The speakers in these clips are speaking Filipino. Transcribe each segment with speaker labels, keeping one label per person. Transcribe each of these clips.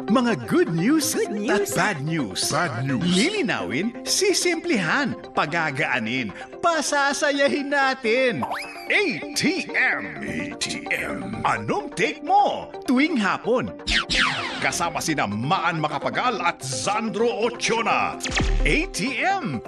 Speaker 1: Mga good news at bad news. Lilinawin, sisimplihan, pagagaanin, pasasayahin natin. ATM. Anong take mo? Tuwing hapon. Kasama sina Maan Macapagal at Sandro Ochoa. ATM.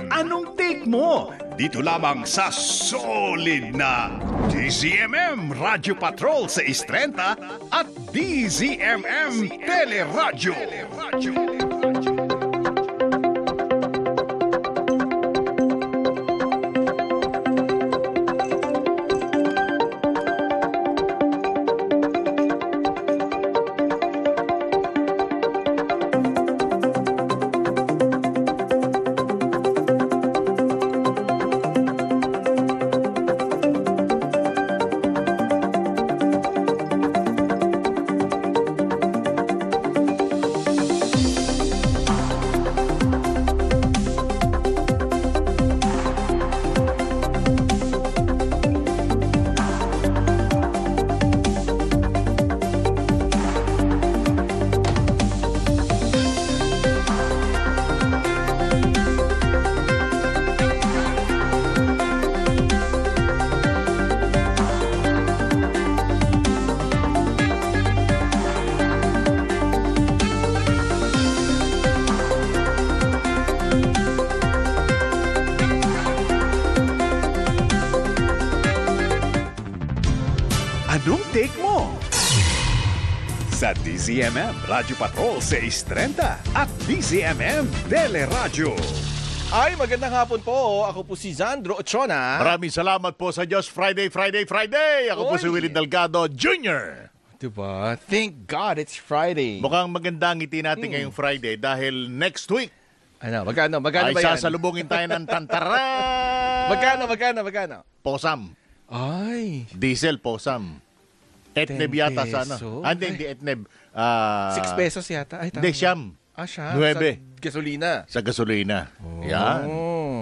Speaker 1: Anong take mo? Dito lamang sa solid na DZMM Radio Patrol sa Istrenta at DZMM Teleradyo. Anong take mo? Sa DZMM Radio Patrol sa Istrenta at DZMM Teleradyo.
Speaker 2: Ay, magandang hapon po. Ako po si Sandro Ochoa.
Speaker 3: Maraming salamat po sa Diyos. Friday. Ako po si Willie Delgado Jr.
Speaker 2: Diba? Thank God it's Friday.
Speaker 3: Mukhang maganda ang ngiti natin ngayong Friday dahil next week
Speaker 2: Ano, magkano
Speaker 3: ay
Speaker 2: ba yan?
Speaker 3: sasalubungin tayo ng tantaran.
Speaker 2: Magkano?
Speaker 3: Posam.
Speaker 2: Ay,
Speaker 3: Diesel posam. Etneb
Speaker 2: 10
Speaker 3: yata sa ano.
Speaker 2: pesos.
Speaker 3: Hindi etneb.
Speaker 2: 6 pesos yata. Ay, tama.
Speaker 3: Hindi, siyam.
Speaker 2: Siya?
Speaker 3: 9.
Speaker 2: Sa gasolina.
Speaker 3: Sa gasolina. Yan.
Speaker 2: Oh,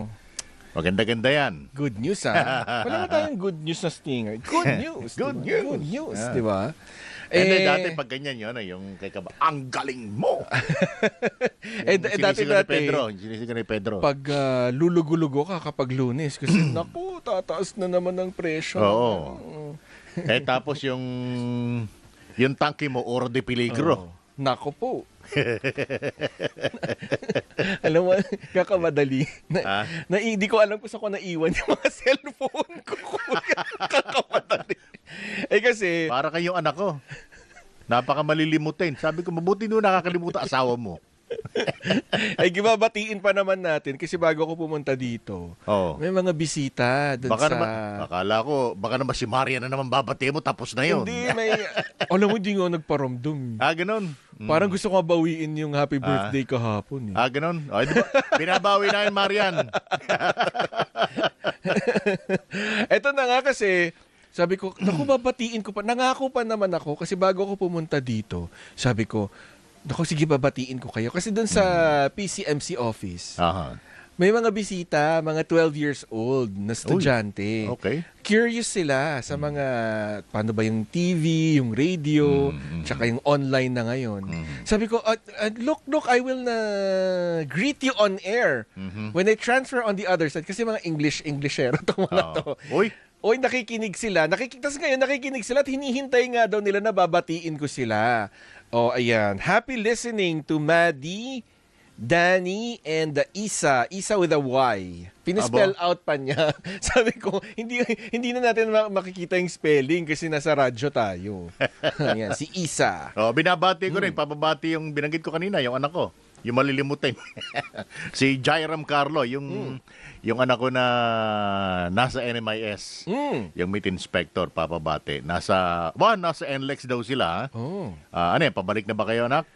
Speaker 3: Maganda-ganda yan.
Speaker 2: good news Wala ba tayong good news na stinger? Good news.
Speaker 3: Good
Speaker 2: diba?
Speaker 3: news.
Speaker 2: Good news,
Speaker 3: Yeah.
Speaker 2: di ba?
Speaker 3: Dati pag ganyan yun, yung kay Kaba, ang galing mo!
Speaker 2: Dati,
Speaker 3: Sinisigaw ni Pedro.
Speaker 2: pag lulugo-lugo ka kapag Lunes kasi naku, tataas na naman ang presyo.
Speaker 3: Oo. Tapos yung tangke mo, oro de peligro.
Speaker 2: Nako po. Alam mo, kakamadali. Hindi ko alam kung saan ko naiwan yung mga cellphone ko. Kakamadali. Kasi...
Speaker 3: Para kayong anak ko. Napaka malilimutin. Sabi ko, mabuti nung nakakalimutan asawa mo.
Speaker 2: Gibabatiin pa naman natin kasi bago ako pumunta dito,
Speaker 3: Oo.
Speaker 2: may mga bisita doon
Speaker 3: Baka
Speaker 2: sa...
Speaker 3: naman, akala ko, baka naman si Maria na naman babati mo, tapos na yun.
Speaker 2: Hindi, may... Alam mo, hindi nga nagparamdam.
Speaker 3: Ganun.
Speaker 2: Parang gusto ko bawiin yung happy birthday kahapon.
Speaker 3: Ganun. Di ba? Binabawi na yun, Marian.
Speaker 2: Eto na nga kasi, sabi ko, naku, babatiin ko pa. Nangako pa naman ako kasi bago ako pumunta dito, sabi ko, naku, sige, babatiin ko kayo. Kasi doon sa PCMC office,
Speaker 3: Aha.
Speaker 2: may mga bisita, mga 12 years old na estudyante.
Speaker 3: Okay.
Speaker 2: Curious sila sa mga, paano ba yung TV, yung radio, tsaka yung online na ngayon. Sabi ko, look, I will greet you on air when I transfer on the other side. Kasi mga Englishero itong mga to.
Speaker 3: Uy,
Speaker 2: nakikinig sila. Tapos ngayon, nakikinig sila at hinihintay nga daw nila na babatiin ko sila. Ayan. Happy listening to Maddie, Danny, and Isa. Isa with a Y. Pinispell out pa niya. Sabi ko, hindi na natin makikita yung spelling kasi nasa radyo tayo. Ayan, si Isa.
Speaker 3: binabati ko rin. Pababati yung binanggit ko kanina, yung anak ko. Yung malilimutin. Si Jairam Carlo, yung anak ko na nasa NMIS. Yung meat inspector, papabati. Nasa NLEX daw sila. Pabalik na ba kayo, anak?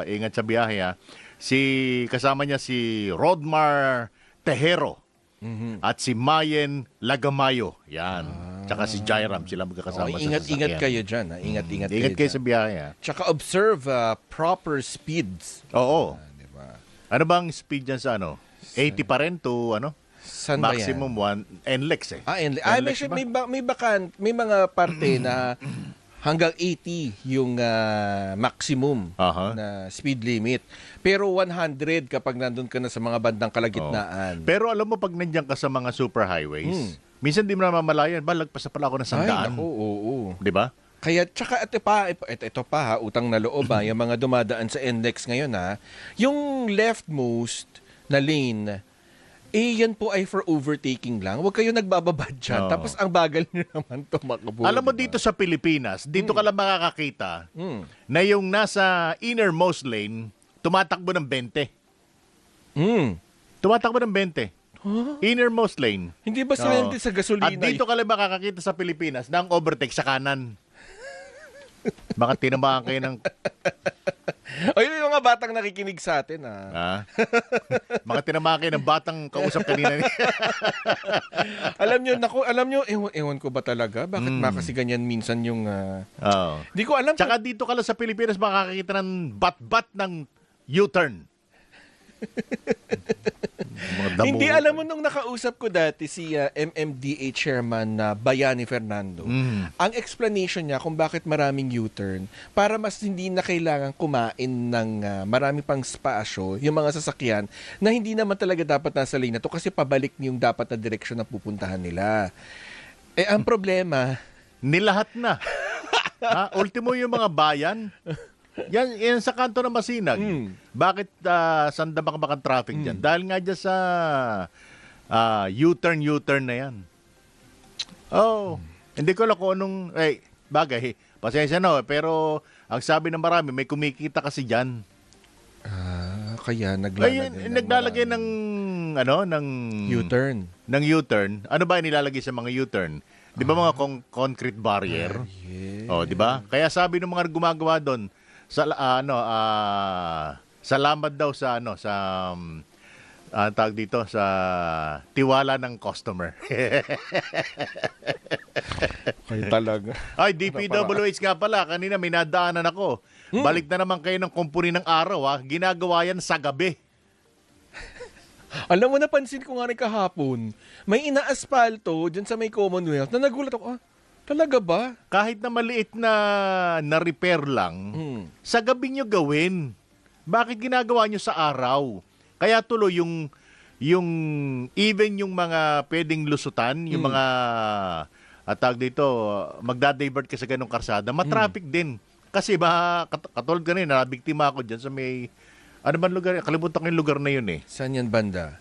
Speaker 3: Ingat sa biyahe, ha? Kasama niya si Rodmar Tejero. At si Mayen Lagamayo. Yan. Tsaka si Jairam. Sila magkakasama sa
Speaker 2: Ingat
Speaker 3: sasakyan.
Speaker 2: kayo dyan. Ingat
Speaker 3: Kayo sa biyahe, ha?
Speaker 2: Tsaka observe proper speeds.
Speaker 3: Oo.
Speaker 2: Diba?
Speaker 3: Ano bang speed dyan sa 80 pa rin to
Speaker 2: Saan ba yan?
Speaker 3: maximum 1 NLEX eh.
Speaker 2: NLEX.
Speaker 3: NLEX ba?
Speaker 2: May mga parte na hanggang 80 yung maximum
Speaker 3: Aha.
Speaker 2: na speed limit. Pero 100 kapag nandun ka na sa mga bandang kalagitnaan.
Speaker 3: Pero alam mo, pag nandiyan ka sa mga super highways, minsan di mo na mamalayan, lagpas na pala ako ng
Speaker 2: Ay,
Speaker 3: 100.
Speaker 2: naku, oo.
Speaker 3: Di ba?
Speaker 2: Kaya, tsaka ito pa ha, utang na loob ha, yung mga dumadaan sa NLEX ngayon ha, yung leftmost na lane, yan po ay for overtaking lang. Huwag kayo nagbababad dyan.
Speaker 3: Oo.
Speaker 2: Tapos ang bagal nyo naman tumakbo.
Speaker 3: Alam mo,
Speaker 2: diba?
Speaker 3: dito sa Pilipinas, dito ka lang makakakita na yung nasa innermost lane, tumatakbo ng 20. Tumatakbo ng 20. Innermost lane.
Speaker 2: Hindi ba
Speaker 3: Oo.
Speaker 2: sa gasolina?
Speaker 3: At dito ka lang makakakita sa Pilipinas na ang overtake sa kanan. Baka tinamaan kayo ng...
Speaker 2: Ay, yung mga batang nakikinig sa atin ha.
Speaker 3: Mga tinamaan kayo ng batang kausap kanina.
Speaker 2: alam nyo, ewan ko ba talaga? Bakit kasi ganyan minsan yung...
Speaker 3: Oo.
Speaker 2: Di ko alam.
Speaker 3: Tsaka dito ka lang sa Pilipinas makakakita ng bat-bat ng U-turn. Mga damo.
Speaker 2: Hindi, alam mo nung nakausap ko dati si MMDA chairman na Bayani Fernando, ang explanation niya kung bakit maraming U-turn, para mas hindi na kailangan kumain ng marami pang spasyo yung mga sasakyan na hindi naman talaga dapat nasa lane na to kasi pabalik yung dapat na direksyon na pupuntahan nila. Ang problema...
Speaker 3: Nilahat na. Ultimo yung mga bayan. Yan sa kanto ng Masinag. Bakit sandabak-bakang traffic dyan? Dahil nga dyan sa U-turn na yan. Hindi ko alam kung anong... bagay, pasensya na, pero ang sabi ng marami, may kumikita kasi dyan.
Speaker 2: Kaya naglalagay
Speaker 3: ng
Speaker 2: U-turn.
Speaker 3: Ng U-turn. Ano ba yung nilalagay sa mga U-turn? Di ba mga concrete barrier? Di ba? Kaya sabi ng mga gumagawa doon, salamat daw sa tawag dito sa tiwala ng customer.
Speaker 2: Ay talaga.
Speaker 3: Ay, DPWH nga pala, kanina may nadaanan ako. Balik na naman kayo ng kumpuni ng araw, ginagawa yan sa gabi.
Speaker 2: Alam mo, napansin ko nga rin kahapon, may inaaspalto dyan sa may Commonwealth na nagulat ako, talaga ba?
Speaker 3: Kahit na maliit na repair lang, sa gabi nyo gawin. Bakit ginagawa nyo sa araw? Kaya tuloy yung even yung mga pwedeng lusutan, yung mga tawag dito, magda-divert ka sa ganong karsada, matraffic din. Kasi katulad kanina, nabiktima ako dyan sa may, ano ba lugar? Kalimutan ko yung lugar na yun eh.
Speaker 2: Saan yan banda?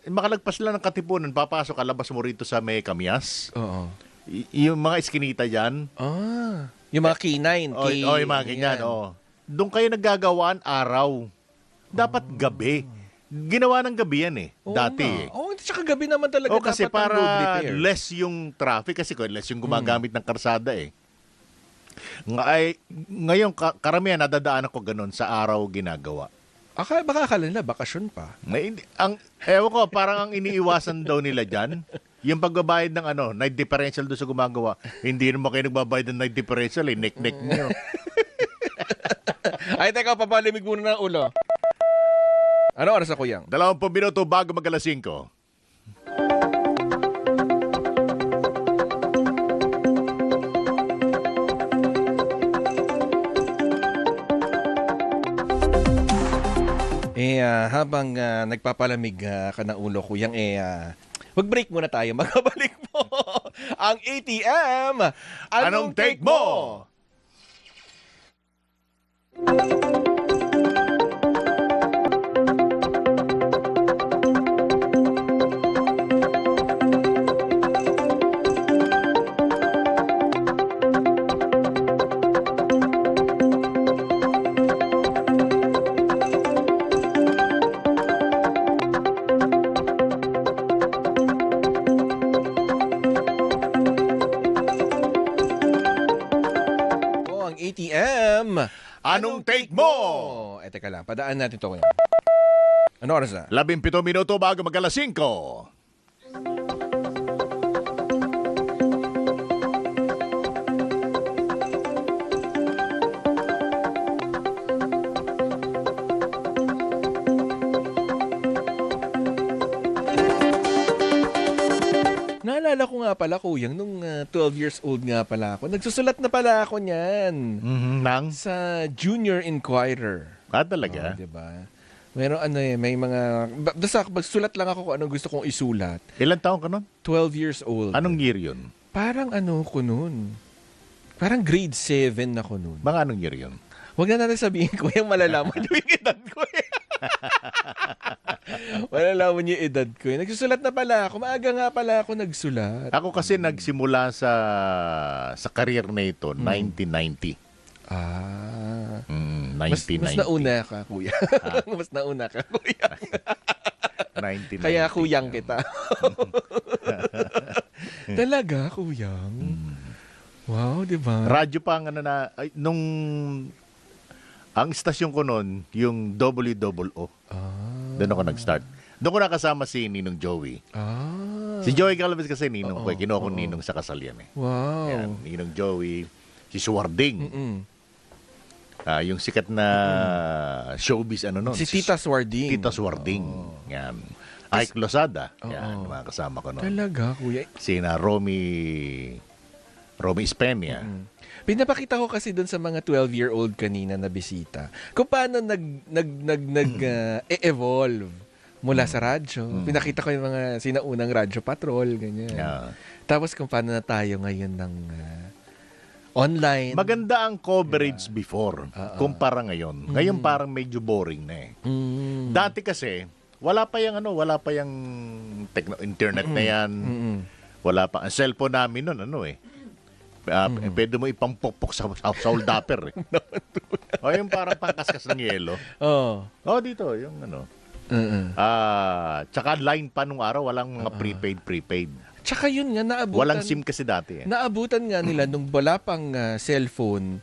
Speaker 3: Makalagpas lang ng Katipunan, papasok, kalabas mo rito sa may Kamias.
Speaker 2: Oo.
Speaker 3: Yung mga iskinita dyan.
Speaker 2: Yung mga K9.
Speaker 3: Yung mga ganyan. Doon kayo naggagawaan araw. Dapat gabi. Ginawa ng gabi yan eh. Dati eh.
Speaker 2: Tsaka gabi naman talaga
Speaker 3: kasi
Speaker 2: dapat
Speaker 3: para
Speaker 2: ang road repair.
Speaker 3: less yung traffic. Kasi less yung gumagamit ng karsada eh. Ngayon, karamihan nadadaan ako ganun sa araw ginagawa.
Speaker 2: Baka akala nila, bakasyon pa.
Speaker 3: Ewan ko, parang ang iniiwasan daw nila dyan, yung pagbabayad ng night differential doon sa gumagawa. Hindi naman kayo nagbabayad ng night differential eh. Neck-neck nyo.
Speaker 2: Ay, teka, papalimig muna ng ulo. Ano oras na, Kuyang?
Speaker 3: 20 minuto bago mag-alas 5.
Speaker 2: Habang nagpapalamig ka ng ulo, Kuyang, mag-break muna tayo. Magkabalik mo ang ATM.
Speaker 3: Anong take mo?
Speaker 2: ATM.
Speaker 3: Anong take mo?
Speaker 2: Teka lang, padaan natin to. Ano oras na?
Speaker 3: 17 minuto bago mag-alas 5.
Speaker 2: Naalala ko nga nga pala, Kuyang, nung 12 years old nga pala ako, nagsusulat na pala ako niyan.
Speaker 3: Nang?
Speaker 2: Sa Junior Inquirer.
Speaker 3: Talaga?
Speaker 2: Diba? Meron may mga... Basta magsulat lang ako kung anong gusto kong isulat.
Speaker 3: Ilan taon ka nun?
Speaker 2: 12 years old.
Speaker 3: Anong year yun?
Speaker 2: Parang ko nun. Parang grade 7 ako nun.
Speaker 3: Mga anong year yun?
Speaker 2: Huwag na natin sabihin ko yung malalaman yung edad ko. Malalaman yung edad ko. Nagsusulat na pala ako. Maaga nga pala ako nagsulat.
Speaker 3: Ako kasi nagsimula sa career na ito, 1990.
Speaker 2: Ah.
Speaker 3: 1990.
Speaker 2: Mas nauna ka, kuya. Mas nauna ka, kuya.
Speaker 3: 1990.
Speaker 2: Kaya kuyang kita. Talaga, kuyang? Wow, di ba?
Speaker 3: Radyo pa ang nung ang istasyon ko noon, yung WOO. Doon ako nag-start. Doon ko nakasama si Ninong Joey. Si Joey Galvez kasi Ninong ko. Kinuha ko Ninong sa kasal yan.
Speaker 2: Wow.
Speaker 3: Yan, Ninong Joey. Si Suwarding. Yung sikat na showbiz noon.
Speaker 2: Si Tita Swarding.
Speaker 3: Tita Swarding. Yan. Ike Lozada. Yan, mga kasama ko noon.
Speaker 2: Talaga, kuya.
Speaker 3: Sina Romy Espenia.
Speaker 2: Pinapakita ko kasi doon sa mga 12-year-old kanina na bisita kung paano evolve mula sa radyo. Pinakita ko yung mga sinaunang radyo patrol, ganyan.
Speaker 3: Yeah.
Speaker 2: Tapos kung paano na tayo ngayon ng online.
Speaker 3: Maganda ang coverage before kumpara ngayon. Ngayon parang medyo boring na eh. Dati kasi wala pa yung internet na yan. Wala pa ang cellphone namin noon pwede mo ipampokpok sa soldapper eh. Yung parang pangkaskas ng yelo. Dito yung tsaka line pa nung araw, walang mga prepaid.
Speaker 2: Tsaka yun nga, naabutan.
Speaker 3: Walang SIM kasi dati eh.
Speaker 2: Naabutan nga nila nung wala pang cellphone,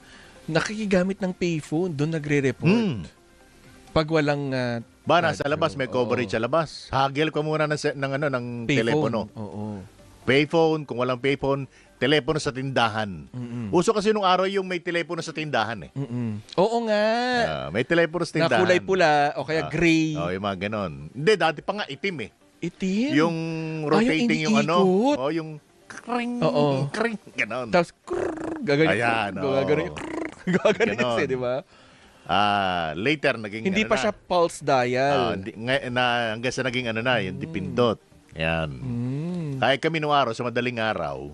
Speaker 2: nakikigamit ng payphone, doon nagre-report. Pag walang...
Speaker 3: nasa labas, may coverage sa labas. Hagel ko muna ng telepono.
Speaker 2: Oo.
Speaker 3: Payphone, kung walang payphone, telepono sa tindahan. Uso kasi nung araw yung may telepono sa tindahan eh.
Speaker 2: Oo nga.
Speaker 3: May telepono sa tindahan.
Speaker 2: Na kulay pula o kaya gray.
Speaker 3: Yung mga ganon. Hindi, dati pa nga itim eh.
Speaker 2: Itim?
Speaker 3: Yung rotating yung yung kring,
Speaker 2: Oo.
Speaker 3: kring, ganon.
Speaker 2: Tapos, gaganyan.
Speaker 3: Ayan,
Speaker 2: Gaganyan. Gaganyan
Speaker 3: Ganon.
Speaker 2: kasi, di ba?
Speaker 3: Later, naging
Speaker 2: Hindi pa siya pulse dial.
Speaker 3: hanggang sa naging yung dipindot. Yan. Kaya kami nung araw, sa madaling araw,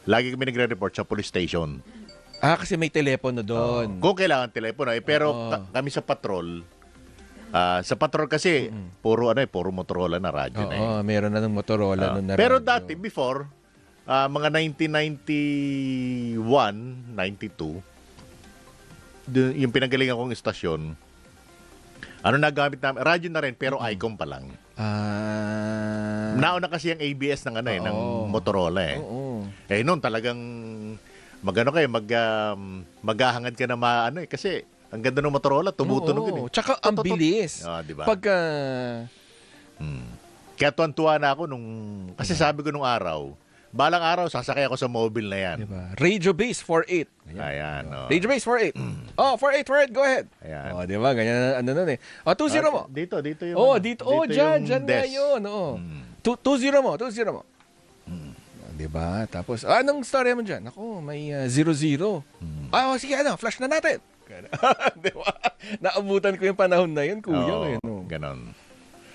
Speaker 3: lagi kami nagre-report sa police station.
Speaker 2: Kasi may telepono doon.
Speaker 3: Kung kailangan telepono. Pero kami sa patrol, kasi, puro Motorola na radyo na eh.
Speaker 2: Meron na ng Motorola noon na
Speaker 3: Pero
Speaker 2: radyo.
Speaker 3: dati, before, mga 1991, 92, yung pinanggalingan kong istasyon, nagamit namin? Radyo na rin, pero Icom pa lang. Nauna kasi yung ABS ng ng Motorola eh. Noon talagang maghahangad ka na kasi ang ganda ng Motorola, tumutunog yun eh.
Speaker 2: Tsaka ang bilis.
Speaker 3: Diba? Kaya tuwan-tuwa na ako kasi sabi ko nung araw, balang araw, sasakay ako sa mobile na yan.
Speaker 2: Diba? Radio Base 48.
Speaker 3: Ayan.
Speaker 2: Radio Base 48. 48, go ahead.
Speaker 3: Ayan.
Speaker 2: Diba? Ganyan nun eh. 20 mo.
Speaker 3: Dito yung...
Speaker 2: Dito. Dyan nga yun. 20 mo. Diba? Tapos, anong story mo dyan? Ako, may 00. Sige, flash na natin. Diba? Naabutan ko yung panahon na yun, kuya.
Speaker 3: Ganon.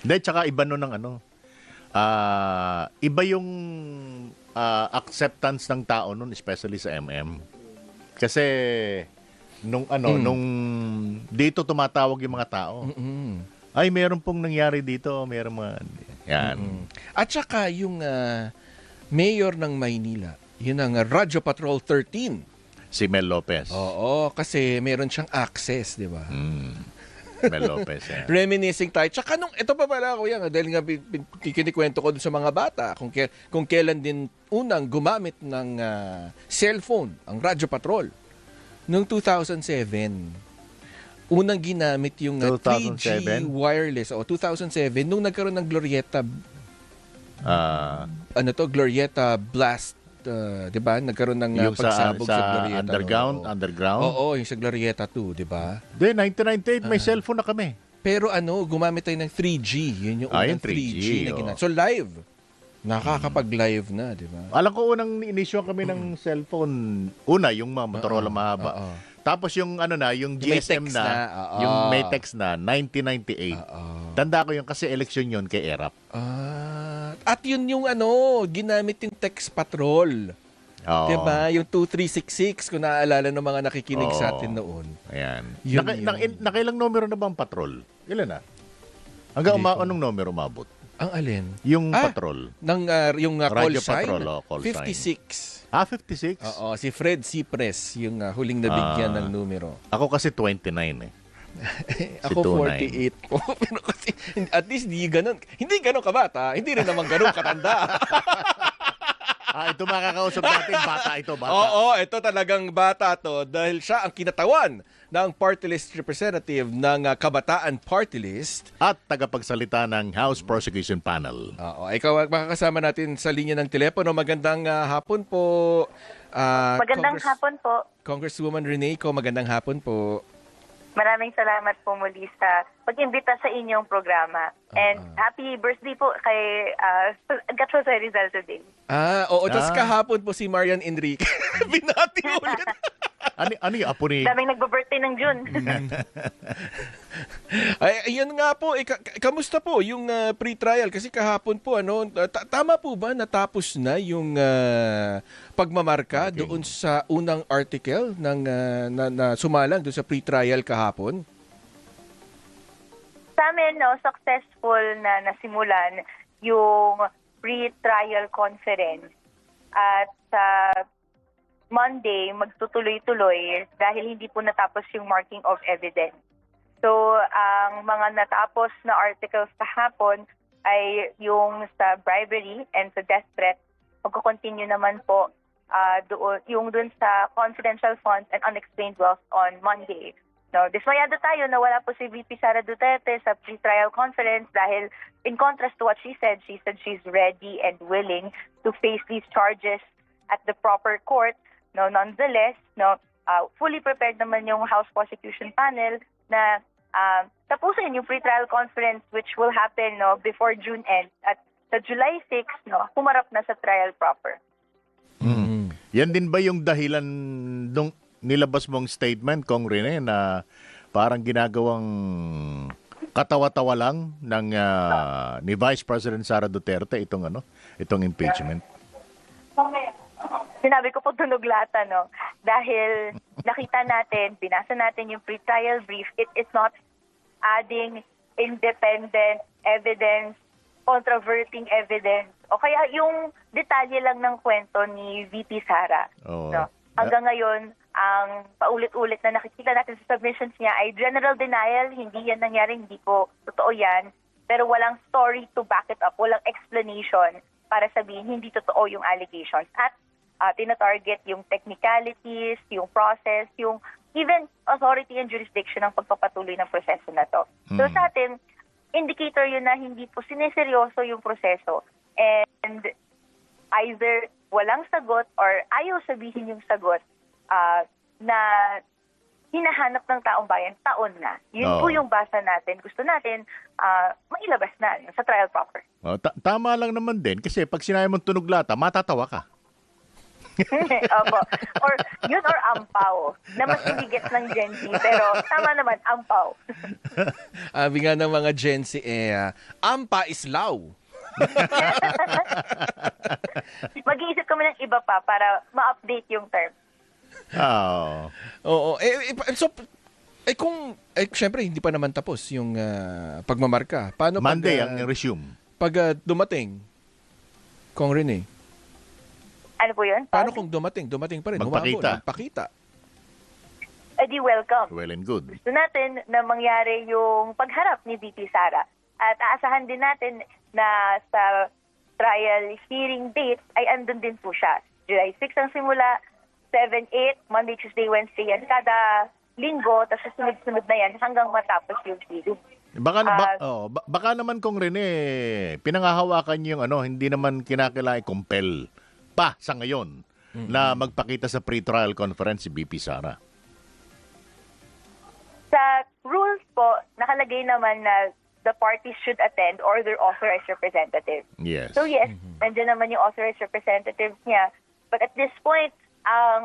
Speaker 3: Hindi, tsaka iba nun ng iba yung acceptance ng tao nun, especially sa MM. Kasi nung dito tumatawag yung mga tao. Ay, meron pong nangyari dito, meron mga yan.
Speaker 2: At saka yung mayor ng Maynila, yun ang Radyo Patrol 13.
Speaker 3: Si Mel Lopez.
Speaker 2: Oo, kasi meron siyang access, di ba?
Speaker 3: Mel Lopez. Yeah.
Speaker 2: Reminiscing tayo. Tsaka ito pa pala, kuya, dahil nga kinikwento ko dun sa mga bata, kung kailan din unang gumamit ng cellphone, ang Radyo Patrol. Noong 2007, unang ginamit yung 3G wireless. 2007, nung nagkaroon ng Glorieta, Glorieta Blast, di ba? Nagkaroon ng pagsabog sa Glorieta.
Speaker 3: Underground?
Speaker 2: Oo, yung sa Glorieta 2, di ba?
Speaker 3: Hindi, 1998, may cellphone na kami.
Speaker 2: Pero gumamit tayo ng 3G. Yun yung unang 3G na ginamit. So live. Nakakapag-live na, di ba?
Speaker 3: Alam ko unang inisyo kami ng cellphone. Una, yung mga Motorola mahaba.
Speaker 2: Oo.
Speaker 3: Tapos yung ano na, yung
Speaker 2: Yung may
Speaker 3: GSM
Speaker 2: text
Speaker 3: na,
Speaker 2: na, oo.
Speaker 3: yung may text na, 1998. Tanda ko yung kasi election yun kay ERAP.
Speaker 2: At yun yung ginamit yung text patrol.
Speaker 3: Oo.
Speaker 2: Diba? Yung 2366, kung naaalala ng mga nakikinig
Speaker 3: Oo.
Speaker 2: sa atin noon.
Speaker 3: Ayan.
Speaker 2: Yun,
Speaker 3: Nakailang numero na ba ang patrol? Ilan na? Hanggang anong numero umabot?
Speaker 2: Ang alin?
Speaker 3: Yung patrol.
Speaker 2: Yung call
Speaker 3: Radio
Speaker 2: sign?
Speaker 3: patrol, call sign.
Speaker 2: 56.
Speaker 3: 56?
Speaker 2: Oo, si Fred Cipres, yung huling nabigyan ng numero.
Speaker 3: Ako kasi 29 eh.
Speaker 2: Ako
Speaker 3: 29.
Speaker 2: 48 po. Pero kasi, at least hindi ganun kabata. Hindi rin naman ganun katanda.
Speaker 3: Ito makakausap natin, bata ito, bata.
Speaker 2: Oo, ito talagang bata to dahil siya ang kinatawan ng party list representative ng Kabataan Party List.
Speaker 3: At tagapagsalita ng House Prosecution Panel.
Speaker 2: Oo, ikaw makakasama natin sa linya ng telepono. Magandang hapon po.
Speaker 4: Magandang hapon po.
Speaker 2: Congresswoman Reneco, magandang hapon po.
Speaker 4: Maraming salamat po muli sa pag-imbita sa inyong programa. And happy birthday po kay Gatchosay Rizal today.
Speaker 2: Oo. Tapos kahapon po si Marian Enrique. Binati ulit.
Speaker 3: Ano yung apo ni...
Speaker 4: Daming nagbo-birthday ng June.
Speaker 2: Ay, ayun nga po. Kamusta po yung pre-trial? Kasi kahapon po, tama po ba natapos na yung pagmamarka doon sa unang article na sumalang doon sa pre-trial kahapon?
Speaker 4: Sa amin, successful na nasimulan yung pre-trial conference. At sa Monday, magtutuloy-tuloy dahil hindi po natapos yung marking of evidence. So, ang mga natapos na articles kahapon ay yung sa bribery and sa death threat. Magko-continue naman po yung dun sa confidential funds and unexplained wealth on Monday. No, dismayado tayo na wala po si VP Sara Duterte sa pre-trial conference dahil in contrast to what she said she's ready and willing to face these charges at the proper court. No, nonetheless, fully prepared naman yung House Prosecution Panel na tapusin yung pre-trial conference which will happen before June end. At sa July 6, humarap na sa trial proper.
Speaker 3: Yan din ba yung dahilan nung nilabas mong statement, Kong Rene, na parang ginagawang katawa-tawa lang ng ni Vice President Sara Duterte itong impeachment?
Speaker 4: Sinabi ko po tunog lata, dahil nakita natin, binasa natin yung pre-trial brief, it is not adding independent evidence, controverting evidence, o kaya yung detalye lang ng kwento ni VP Sara. Hanggang ngayon, ang paulit-ulit na nakikita natin sa submissions niya ay general denial, hindi yan nangyari, hindi po totoo yan, pero walang story to back it up, walang explanation para sabihin hindi totoo yung allegations. At tina-target yung technicalities, yung process, yung even authority and jurisdiction ng pagpapatuloy ng proseso na to. So sa atin, indicator yun na hindi po sineseryoso yung proseso. And either walang sagot or ayaw sabihin yung sagot na hinahanap ng taong bayan taon na. Yun po yung basa natin. Gusto natin mailabas na sa trial proper.
Speaker 3: Tama lang naman din kasi pag sinabi mong tunog lata, matatawa ka.
Speaker 4: Opo. Or ampaw. Na mas hindi gets ng Gen Z. Pero tama naman, ampaw.
Speaker 2: Sabi nga ng mga Gen Z, ampa is law.
Speaker 4: Mag-iisip kami ng iba pa para ma-update yung term.
Speaker 2: Oo. Syempre, hindi pa naman tapos yung pagmamarka. Paano
Speaker 3: Monday ang resume.
Speaker 2: Pag dumating, Kong Rene?
Speaker 4: Ano po yun?
Speaker 2: Paano kung dumating? Dumating pa rin. Magpakita.
Speaker 4: Di welcome.
Speaker 3: Well and good.
Speaker 4: Gusto natin na mangyari yung pagharap ni VP Sara. At aasahan din natin na sa trial hearing date ay andun din po siya. July 6 ang simula, 7, 8, Monday, Tuesday, Wednesday yan. Kada linggo, tapos sunod-sunod na yan hanggang matapos yung hearing.
Speaker 3: Baka naman Kong Rene, pinangahawakan yung hindi naman kinakailangan compel pa sa ngayon na magpakita sa pre-trial conference si VP Sara.
Speaker 4: Sa rules po, nakalagay naman na the parties should attend or their authorized representative.
Speaker 3: Yes.
Speaker 4: So yes, nandiyan naman yung authorized representatives niya. But at this point, ang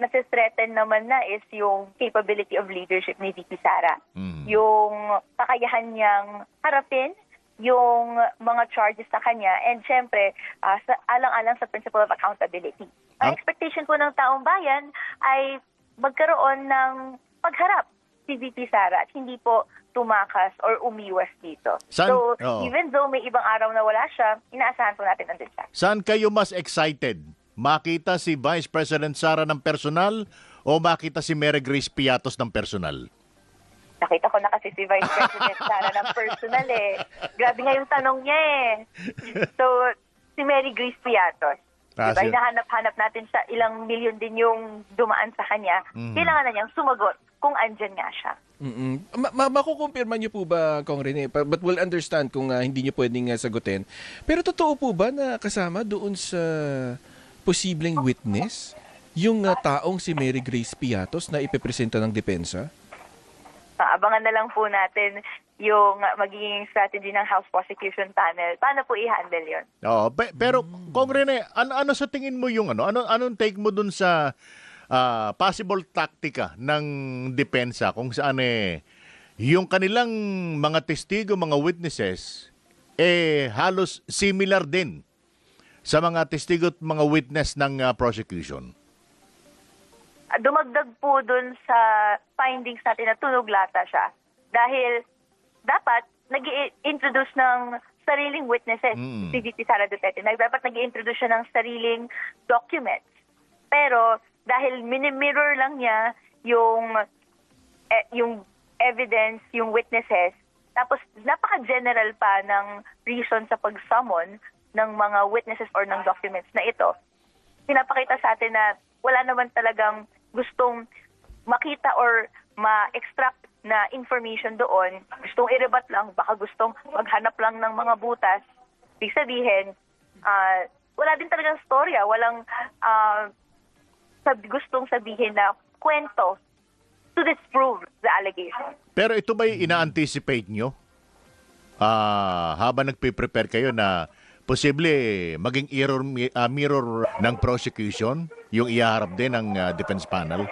Speaker 4: nasa-threaten naman na is yung capability of leadership ni VP Sara. Yung kakayahan niyang harapin yung mga charges sa kanya, and syempre, alang-alang sa principle of accountability. Ang expectation po ng taong bayan ay magkaroon ng pagharap si VP Sara at hindi po tumakas or umiwas dito. Even though may ibang araw na wala siya, inaasahan po natin nandun siya.
Speaker 3: Saan kayo mas excited? Makita si Vice President Sara ng personal o makita si Mary Grace Piatos ng personal?
Speaker 4: Nakita ko na kasi si Vice President Sara ng personal eh. Grabe nga yung tanong niya eh. So, si Mary Grace Piatos. Diba? Hinahanap-hanap natin siya. Ilang milyon din yung dumaan sa kanya. Kailangan na niyang sumagot kung andyan nga siya.
Speaker 2: Makukumpirma niyo po ba, Kong Rene? But we'll understand kung hindi niyo pwedeng sagutin. Pero totoo po ba na kasama doon sa posibleng witness yung taong si Mary Grace Piatos na ipepresenta ng depensa?
Speaker 4: Abangan na lang po natin yung magiging strategy ng House Prosecution Panel. Paano po i-handle yun?
Speaker 3: Oo, pero Kong Rene, ano sa tingin mo yung anong take mo dun sa possible taktika ng depensa kung saan yung kanilang mga testigo, mga witnesses halos similar din sa mga testigo at mga witness ng prosecution?
Speaker 4: Dumagdag po dun sa findings natin na tunog lata siya. Dahil dapat nag-i-introduce ng sariling witnesses si VP Sara Duterte. Dapat nag-i-introduce siya ng sariling documents. Pero dahil mini-mirror lang niya yung evidence, yung witnesses, tapos napaka-general pa ng reason sa pag-summon ng mga witnesses or ng documents na ito, pinapakita sa atin na wala naman talagang gustong makita or ma-extract na information doon. Gustong i-rebut lang, baka gustong maghanap lang ng mga butas. Ibig sabihin, wala din talagang storya, walang gustong sabihin na kwento to disprove the allegation.
Speaker 3: Pero ito ba'y ina-anticipate nyo? Habang nagpe-prepare kayo na posible maging mirror ng prosecution, yung ihaharap din ng defense panel?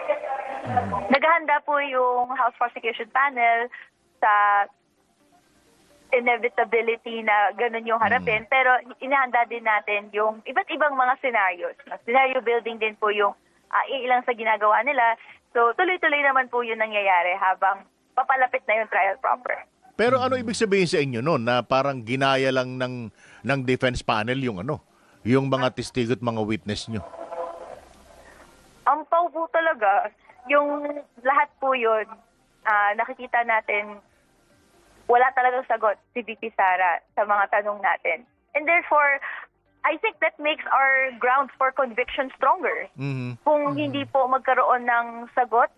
Speaker 4: Naghahanda po yung House Prosecution Panel sa inevitability na ganun yung harapin, pero inahanda din natin yung iba't ibang mga scenarios. Scenario building din po yung ilang sa ginagawa nila. So tuloy-tuloy naman po yun nangyayari habang papalapit na yung trial proper.
Speaker 3: Pero ano ibig sabihin sa inyo noon na parang ginaya lang ng defense panel yung mga testigo at mga witness nyo?
Speaker 4: Ang pau po talaga, yung lahat po yun, nakikita natin, wala talagang sagot si VP Sara sa mga tanong natin. And therefore, I think that makes our grounds for conviction stronger. Kung hindi po magkaroon ng sagot,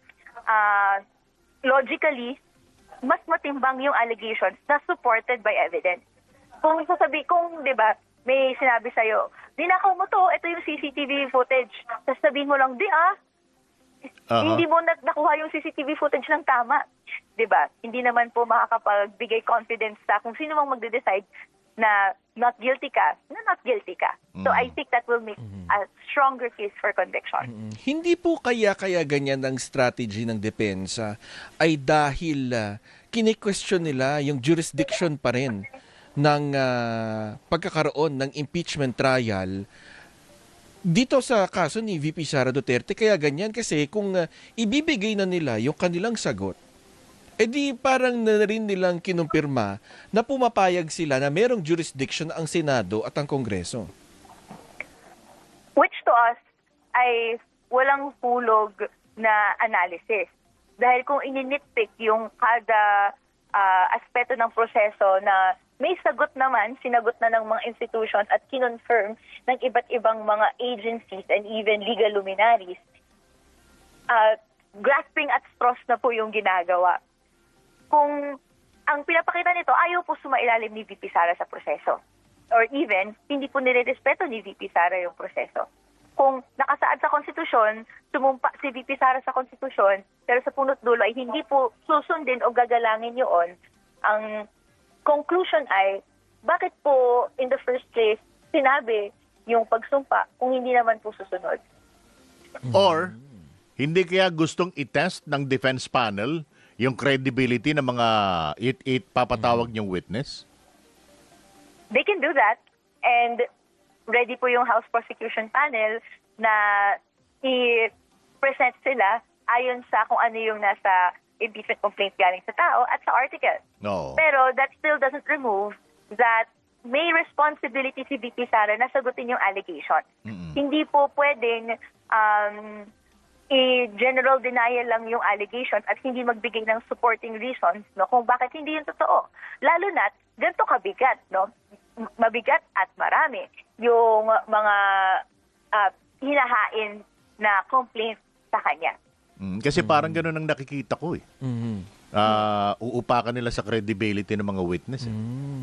Speaker 4: logically, mas matimbang yung allegations na supported by evidence. Kung 'di ba, may sinabi sa'yo, dinakaw mo to, ito yung CCTV footage. Tapos sabihin mo lang, hindi mo nakuha yung CCTV footage ng tama. 'Di ba? Hindi naman po makakapagbigay confidence sa kung sino mang magde-decide na not guilty ka. So I think that will make a stronger case for conviction.
Speaker 2: Hindi po kaya ganyan ang strategy ng depensa ay dahil kine-question nila yung jurisdiction pa rin ng pagkakaroon ng impeachment trial dito sa kaso ni VP Sara Duterte. Kaya ganyan kasi kung ibibigay na nila yung kanilang sagot, di parang na rin nilang kinumpirma na pumapayag sila na merong jurisdiction ang Senado at ang Kongreso.
Speaker 4: Which to us ay walang hulog na analysis. Dahil kung ininitpick yung kada aspeto ng proseso na may sagot naman, sinagot na ng mga institutions at kinonfirm ng iba't ibang mga agencies and even legal luminaries, grasping at straws na po yung ginagawa. Kung ang pinapakita nito, ayaw po sumailalim ni VP Sara sa proseso. Or even, hindi po nirerespeto ni VP Sara yung proseso. Kung nakasaad sa konstitusyon, sumumpa si VP Sara sa konstitusyon, pero sa punot dulo ay hindi po susundin o gagalangin yun ang conclusion ay, bakit po in the first place sinabi yung pagsumpa kung hindi naman po susunod?
Speaker 3: Or, hindi kaya gustong i-test ng defense panel yung credibility ng mga papatawag niyong witness?
Speaker 4: They can do that. And ready po yung House Prosecution Panel na i-present sila ayon sa kung ano yung nasa impeachment complaint galing sa tao at sa article.
Speaker 3: No.
Speaker 4: Pero that still doesn't remove that may responsibility si VP Sara na sagutin yung allegation. Hindi po pwedeng i-general denial lang yung allegation at hindi magbigay ng supporting reasons no kung bakit hindi yun totoo. Lalo na't ganito kabigat, no? Mabigat at marami yung mga hinahain na complaint sa kanya.
Speaker 3: Kasi parang ganun ang nakikita ko eh. Uupakan nila sa credibility ng mga witness.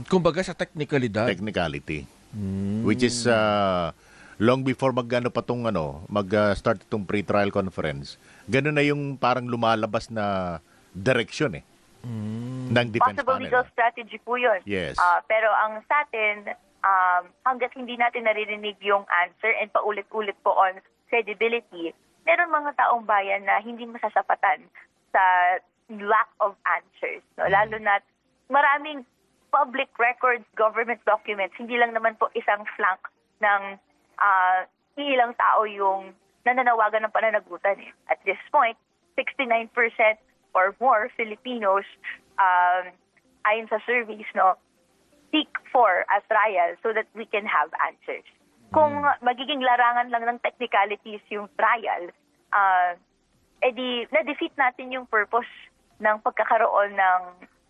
Speaker 2: Kumbaga sa technicalidad.
Speaker 3: Technicality. Which is long before mag-start itong pre-trial conference, ganun na yung parang lumalabas na direksyon eh. Ng defense
Speaker 4: Possible
Speaker 3: panel.
Speaker 4: legal strategy po yun.
Speaker 3: Yes.
Speaker 4: Pero ang sa atin, hanggat hindi natin naririnig yung answer and paulit-ulit po on credibility, meron mga taong bayan na hindi masasapatan sa lack of answers. No? Lalo na maraming public records, government documents, hindi lang naman po isang flank ng ilang tao yung nananawagan ng pananagutan. Eh. At this point, 69% or more Filipinos, ayon sa surveys, no, seek for a trial so that we can have answers. Kung magiging larangan lang ng technicalities yung trial, edi na-defeat natin yung purpose ng pagkakaroon ng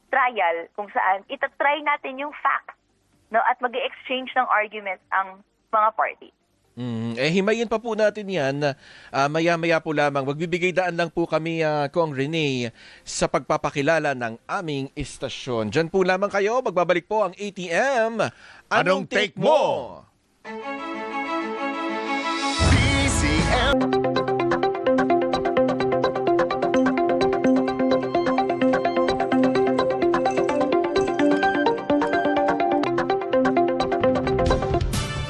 Speaker 4: trial kung saan itatry natin yung facts, no, at mag-exchange ng arguments ang mga party.
Speaker 2: Himayin pa po natin yan. Maya-maya po lamang. Magbibigay daan lang po kami, Kong Rene, sa pagpapakilala ng aming istasyon. Diyan po lamang kayo. Magbabalik po ang ATM.
Speaker 3: Anong take mo?
Speaker 1: DZMM.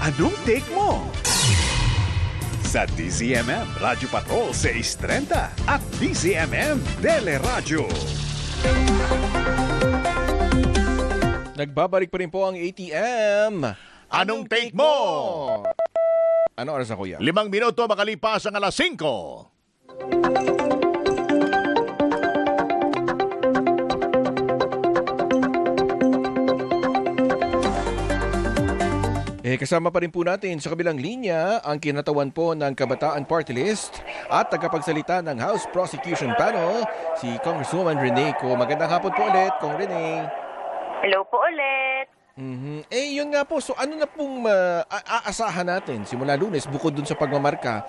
Speaker 1: Anong take mo? Sa DZMM Radyo Patrol 630 at DZMM Teleradyo.
Speaker 2: Nagbabalik pa rin po ang ATM.
Speaker 3: Anong take mo?
Speaker 2: Ano oras na, kuya?
Speaker 3: 5 minuto makalipas ang alas 5.
Speaker 2: Kasama pa rin po natin sa kabilang linya ang kinatawan po ng Kabataan Party List at tagapagsalita ng House Prosecution Panel, si Congresswoman Rene Co. Magandang hapon po ulit, Kong Rene.
Speaker 4: Hello po ulit.
Speaker 2: Yun nga po. So ano na pong aasahan natin simula Lunes bukod dun sa pagmamarka?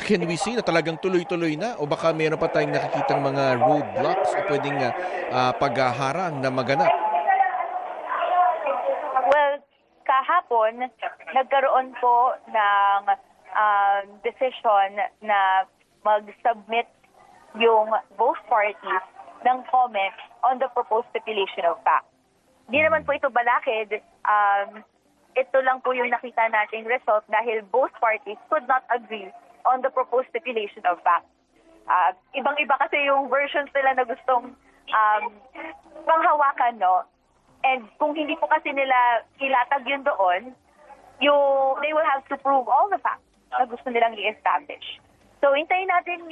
Speaker 2: Can we see na talagang tuloy-tuloy na? O baka meron pa tayong nakikitang mga roadblocks o pwedeng paghaharang na maganap?
Speaker 4: Well, kahapon, nagkaroon po ng decision na mag-submit yung both parties ng comments on the proposed stipulation of facts. Di naman po ito balakid. Ito lang po yung nakita nating result dahil both parties could not agree on the proposed stipulation of facts. Ibang-iba kasi yung versions nila na gustong panghawakan, no? And kung hindi po kasi nila ilatag yun doon, they will have to prove all the facts na gusto nilang i-establish. So, hintayin natin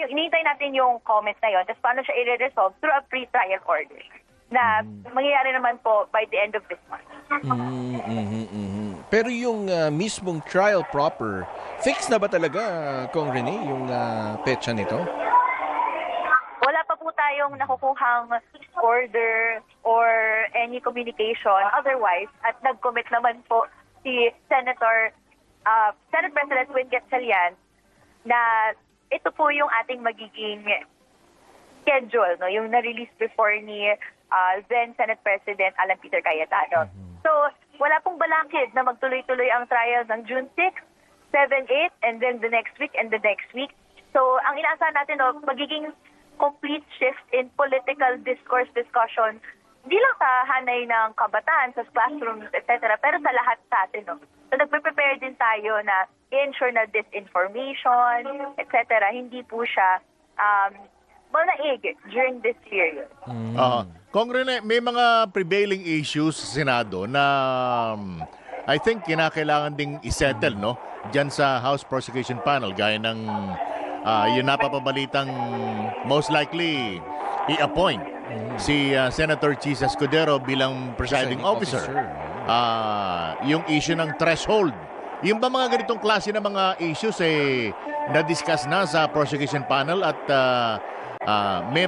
Speaker 4: yung comments na yun, tapos paano siya i-resolve through a pre-trial order na mangyayari naman po by the end of this month.
Speaker 2: Pero yung mismong trial proper, fix na ba talaga, Kong Rene, yung petsa nito?
Speaker 4: Wala pa po tayong nakukuhang order or any communication otherwise at nag-commit naman po si Senate President Win Gatchalian na ito po yung ating magiging schedule, no, yung na-release before ni then Senate President Alan Peter Cayetano. So, wala pong balakid na magtuloy-tuloy ang trial ng June 6, 7, 8, and then the next week and the next week. So, ang inaasahan natin, no, magiging complete shift in political discourse discussion Hindi lang sa hanay ng kabataan, sa classrooms, etc., pero sa lahat sa atin. No? So, nagpe-prepare din tayo na i-ensure na disinformation, etc., hindi po siya manaig during this period.
Speaker 3: Kung Rene, may mga prevailing issues sa Senado na I think kinakailangan ding isettle, no? Diyan sa House Prosecution Panel, gaya ng yung napapabalitang most likely i-appoint si Senator Chis Escudero bilang presiding officer. Yung issue ng threshold. Yung ba mga ganitong klase ng mga issues na-discuss na sa prosecution panel at may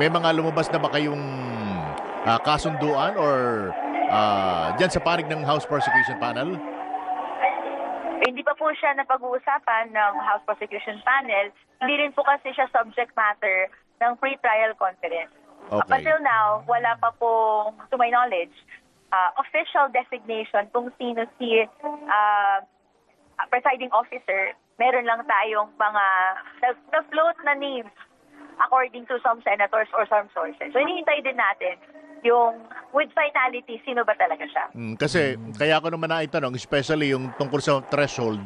Speaker 3: mga lumabas na ba kayong kasunduan or dyan sa panig ng House Prosecution Panel?
Speaker 4: Hindi pa po siya napag-uusapan ng House Prosecution Panel. Hindi rin po kasi siya subject matter ng pre-trial conference.
Speaker 3: Okay.
Speaker 4: Up until now, wala pa pong, to my knowledge, official designation kung sino si presiding officer. Meron lang tayong mga na-float na names according to some senators or some sources. So, hinihintay din natin yung with finality, sino ba talaga siya.
Speaker 3: Kasi kaya ako naman naitanong, especially yung tungkol sa threshold,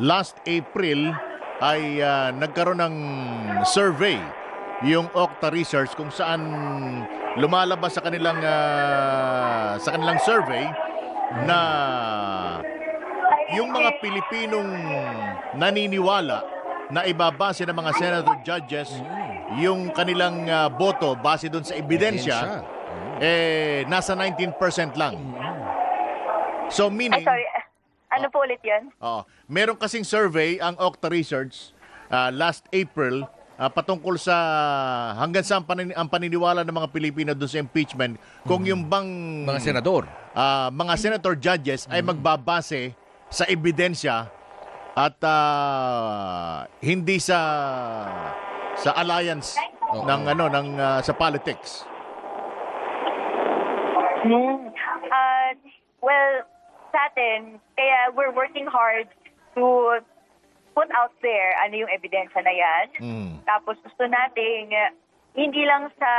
Speaker 3: last April ay nagkaroon ng survey yung Okta Research kung saan lumalabas sa kanilang survey na yung mga Pilipinong naniniwala na ibabase ng mga senator judges yung kanilang boto base doon sa ebidensya, nasa 19% lang. So meaning...
Speaker 4: Sorry, ano po ulit yun?
Speaker 3: Meron kasing survey ang Okta Research last April patungkol sa hanggang saan ang paniniwala ng mga Pilipino doon sa impeachment kung yung bang
Speaker 2: Mga senador.
Speaker 3: mga senator judges ay magbabase sa ebidensya at hindi sa alliance sa politics.
Speaker 4: Well, sa atin, kaya we're working hard to put out there ano yung ebidensya na yan. Tapos gusto nating hindi lang sa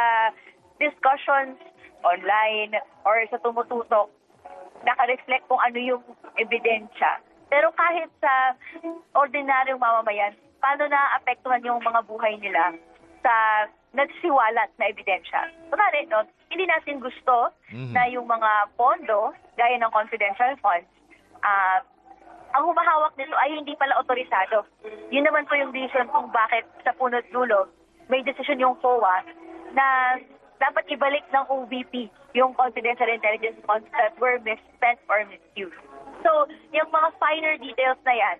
Speaker 4: discussions online or sa tumututok naka-reflect kung ano yung ebidensya. Pero kahit sa ordinaryong mamamayan, paano na-apektuhan yung mga buhay nila sa nagsiwalat na ebidensya. Kunwari, no, hindi natin gusto na yung mga pondo, gaya ng confidential funds, ang humahawak nito ay hindi pala otorisado. Yun naman po yung reason kung bakit sa punot dulo may decision yung COA na dapat ibalik ng OVP yung confidential intelligence funds that were misspent or misused. So, yung mga finer details na yan,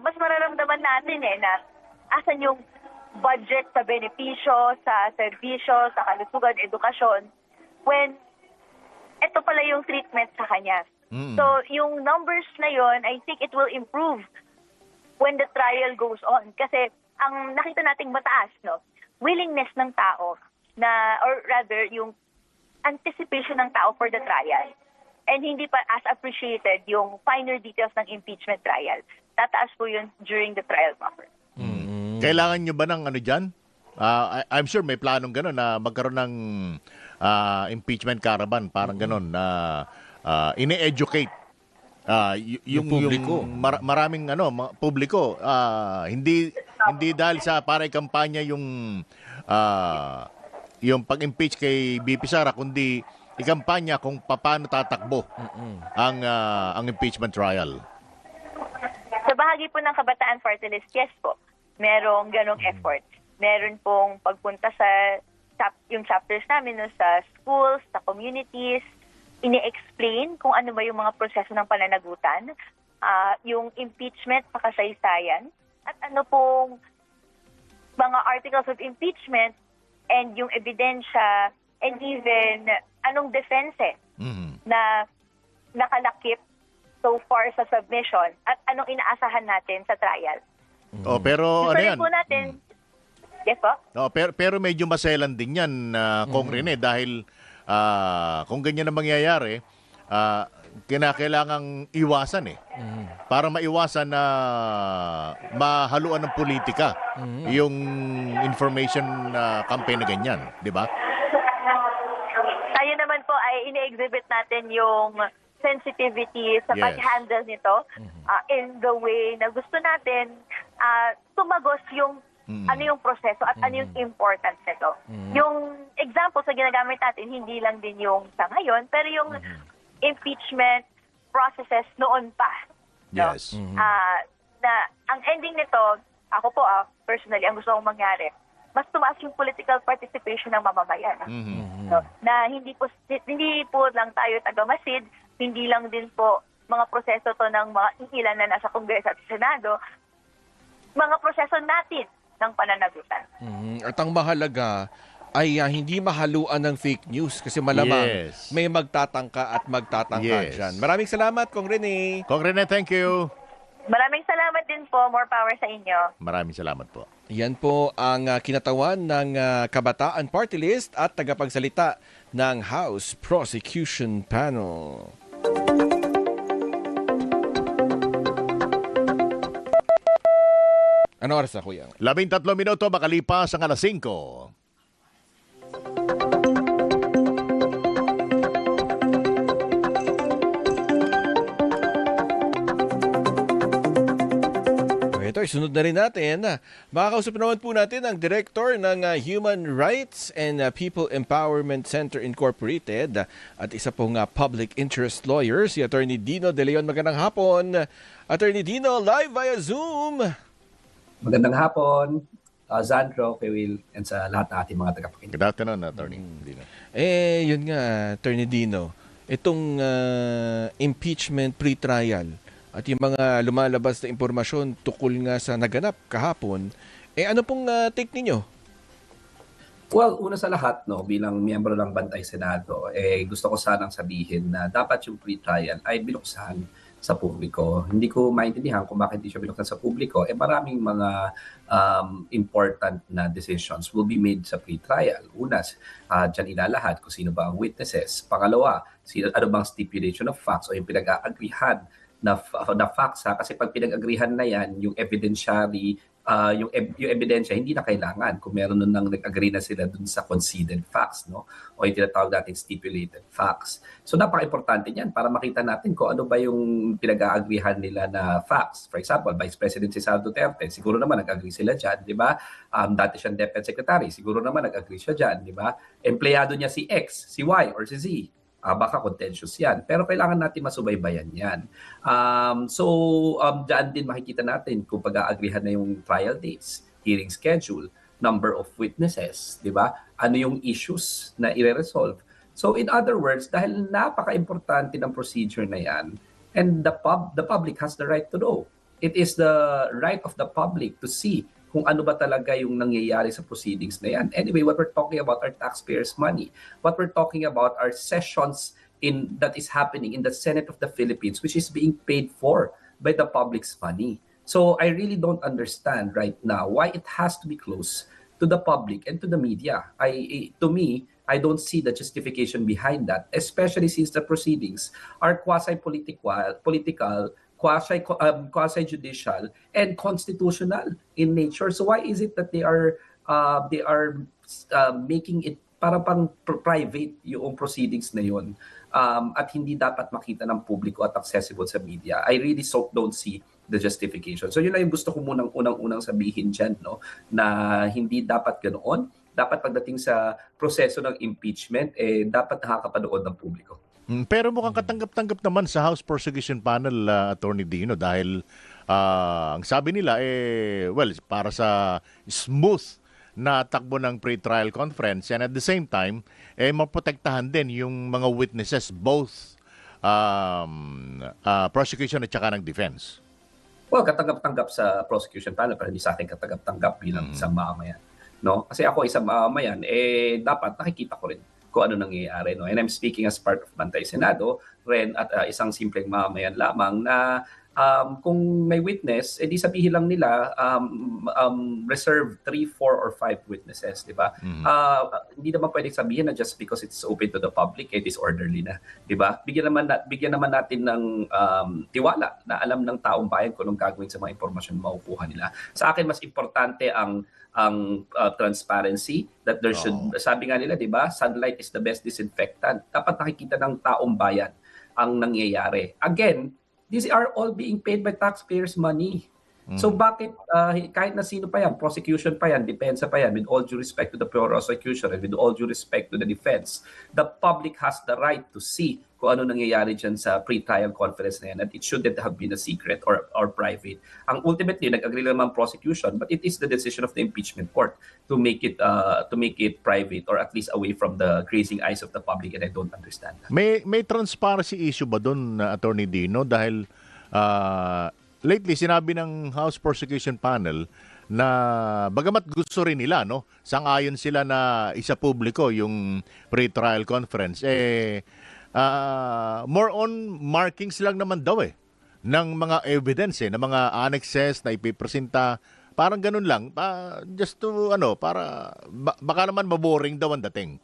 Speaker 4: mas mararamdaman natin na asan yung budget sa benepisyo, sa serbisyo, sa kalusugan, edukasyon, when ito pala yung treatment sa kanya. So, yung numbers na yon, I think it will improve when the trial goes on. Kasi ang nakita nating mataas, no, willingness ng tao na, or rather, yung anticipation ng tao for the trial. And hindi pa as appreciated yung finer details ng impeachment trial. Tataas po yun during the trial proper.
Speaker 3: Kailangan nyo ba ng ano dyan? I'm sure may planong gano'n na magkaroon ng impeachment caravan, parang gano'n na ine-educate yung publiko. Maraming publiko. Hindi dahil sa parang kampanya yung pag-impeach kay BP Sara, kundi ikampanya kung paano tatakbo ang impeachment trial.
Speaker 4: Sa bahagi po ng Kabataan Party List, yes po, merong ganong effort. Meron pong pagpunta sa yung chapters namin sa schools, sa communities, ini-explain kung ano ba yung mga proseso ng pananagutan, yung impeachment sa kasaysayan, at ano pong mga articles of impeachment and yung ebidensya and even anong defense na nakalakip so far sa submission at anong inaasahan natin sa trial.
Speaker 3: Pero ano yan?
Speaker 4: Po natin, yes po?
Speaker 3: Pero medyo maselan din yan, Kong Rene, dahil kung ganyan ang mangyayari, kinakailangang iwasan para maiwasan na mahaluan ng politika yung information campaign na ganyan, di ba?
Speaker 4: ma-exhibit natin yung sensitivity sa
Speaker 3: Yes.
Speaker 4: pag-handle nito in the way na gusto natin tumagos yung ano yung proseso at ano yung importance nito. Yung example sa ginagamit natin, hindi lang din yung sa ngayon, pero yung impeachment processes noon pa. No?
Speaker 3: Yes.
Speaker 4: Na ang ending nito, ako po personally, ang gusto kong mangyari, mas tumaas yung political participation ng mamamayan. No? Na hindi po lang tayo tagamasid, hindi lang din po mga proseso to ng mga ilan na nasa Kongreso at Senado, mga proseso natin ng pananagutan.
Speaker 2: At ang mahalaga ay hindi mahaluan ng fake news kasi malamang
Speaker 3: Yes.
Speaker 2: may magtatangka at magtatangka
Speaker 3: Yes.
Speaker 2: dyan. Maraming salamat, Kong Rene.
Speaker 3: Kong Rene, thank you.
Speaker 4: Maraming salamat din po. More power sa inyo.
Speaker 3: Maraming salamat po.
Speaker 2: Yan po ang kinatawan ng Kabataan Party List at tagapagsalita ng House Prosecution Panel. Ano oras na, Kuya?
Speaker 3: 13 minuto makalipas ang alas 5.
Speaker 2: Ito, isunod na rin natin. Makakausap naman po natin ang Director ng Human Rights and People Empowerment Center Incorporated at isa pong public interest lawyer, si Attorney Dino De Leon. Magandang hapon. Attorney Dino, live via Zoom.
Speaker 5: Magandang hapon, Zandro, kay Will, and sa lahat ng ating mga tagapakinig.
Speaker 3: Good afternoon, Attorney. Dino.
Speaker 2: Yun nga, Attorney Dino. Itong impeachment pre-trial at yung mga lumalabas na impormasyon tukol nga sa naganap kahapon, ano pong take ninyo?
Speaker 5: Well, una sa lahat, bilang miyembro ng Bantay Senado, gusto ko sanang sabihin na dapat yung pre-trial ay binuksan sa publiko. Hindi ko maintindihan kung bakit hindi siya binuksan sa publiko. Maraming mga important na decisions will be made sa pre-trial. Una, dyan ilalahad kung sino ba ang witnesses. Pangalawa, ano bang stipulation of facts o yung pinag-aagrihan na facts, kasi pag pinag-agrihan na yan, yung evidentiary, yung ebidensya hindi na kailangan kung meron nang nag-agree na sila dun sa conceded facts, o yung tinatawag nating stipulated facts. So napaka-importante niyan para makita natin kung ano ba yung pinag-aagrihan nila na facts. For example, Vice President si Sara Duterte, siguro naman nag-agree sila dyan, di ba? Dati siyang Defense Secretary, siguro naman nag-agree siya dyan, di ba? Empleyado niya si X, si Y, or si Z. Baka contentious yan. Pero kailangan natin masubaybayan yan. Dyan din makikita natin kung pag-aagrihan na yung trial dates, hearing schedule, number of witnesses, di ba? Ano yung issues na i-resolve. So in other words, dahil napaka-importante ng procedure na yan, and the public has the right to know. It is the right of the public to see kung ano ba talaga yung nangyayari sa proceedings na yan. Anyway, what we're talking about are taxpayers' money. What we're talking about are sessions that is happening in the Senate of the Philippines, which is being paid for by the public's money. So I really don't understand right now why it has to be close to the public and to the media. To me, I don't see the justification behind that, especially since the proceedings are quasi-political, quasi-judicial, and constitutional in nature. So why is it that they are making it para pang private yung proceedings na yun, at hindi dapat makita ng publiko at accessible sa media? I really don't see the justification. So yun lang yung gusto ko munang unang sabihin dyan, na hindi dapat ganoon. Dapat pagdating sa proseso ng impeachment, dapat nakakapanood ng publiko.
Speaker 3: Pero mukhang katanggap-tanggap naman sa House Prosecution Panel, Attorney Dino, dahil ang sabi nila, para sa smooth na takbo ng pre-trial conference, and at the same time, maprotektahan din yung mga witnesses, both prosecution at saka ng defense.
Speaker 5: Well, katanggap-tanggap sa prosecution panel, pero hindi sa akin katanggap-tanggap bilang isang mamamayan. Kasi ako isang mamamayan, dapat nakikita ko rin kung ano nangyayari. And I'm speaking as part of Bantay Senado, rin at isang simpleng mamamayan lamang na kung may witness, edi sabihin lang nila reserve 3, 4, or 5 witnesses, di ba? Hindi naman pwedeng sabihin na just because it's open to the public, it is orderly na, di ba? Bigyan naman natin ng tiwala na alam ng taong bayan kung anong gagawin sa mga impormasyon na makukuha nila. Sa akin, mas importante ang transparency, that there should, sabi nga nila, di ba, sunlight is the best disinfectant. Dapat nakikita ng taong bayan ang nangyayari. Again, these are all being paid by taxpayers' money. So bakit kahit na sino pa yan, prosecution pa yan, depensa pa yan, with all due respect to the prosecution and with all due respect to the defense, the public has the right to see kung ano nangyayari dyan sa pre-trial conference na yan, and it shouldn't have been a secret or private. Ang ultimately, nag-agree naman prosecution, but it is the decision of the impeachment court to make it private or at least away from the grazing eyes of the public, and I don't understand that.
Speaker 3: May transparency issue ba doon, Attorney Dino? Dahil lately sinabi ng House Prosecution Panel na bagamat gusto rin nila, no, sang-ayon sila na isa publiko yung pre-trial conference, more on markings lang naman daw ng mga evidence ng mga annexes na ipipresenta, parang ganun lang, just to para baka naman maboring daw ang dating.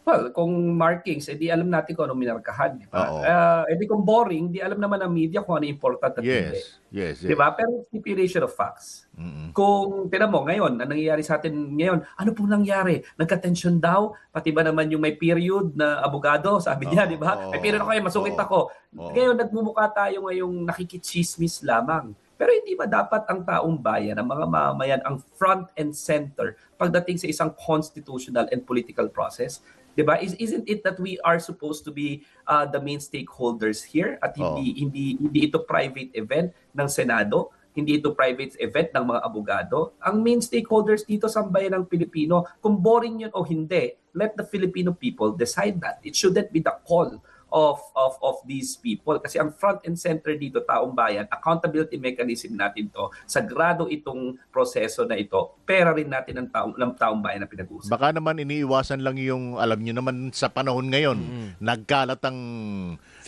Speaker 5: Well, kung markings, edi alam natin kung ano minarkahan, di ba? Edi kung boring, di alam naman ng media kung ano important at hindi.
Speaker 3: Yes.
Speaker 5: Di ba? Pero stipulation of facts. Kung, tinan mo, ngayon, ang nangyayari sa atin ngayon, ano pong nangyari? Nagka-tension daw, pati ba naman yung may period na abogado, sabi niya, di ba? May period ako, masungit ako. Ngayon, nagmumukha tayo ngayong nakikichismis lamang. Pero hindi ba dapat ang taong bayan, ang mga mamamayan, ang front and center pagdating sa isang constitutional and political process? Diba? Isn't it that we are supposed to be the main stakeholders here at hindi ito private event ng Senado, hindi ito private event ng mga abogado? Ang main stakeholders dito sa bayan ng Pilipino, kung boring yun o hindi, let the Filipino people decide that. It shouldn't be the call of these people, kasi ang front and center dito, taong bayan, accountability mechanism natin to, sagrado itong proseso na ito, pera rin natin ng taong bayan na pinag-uusapan.
Speaker 3: Baka naman iniiwasan lang yung, alam nyo naman sa panahon ngayon, nagkalat ang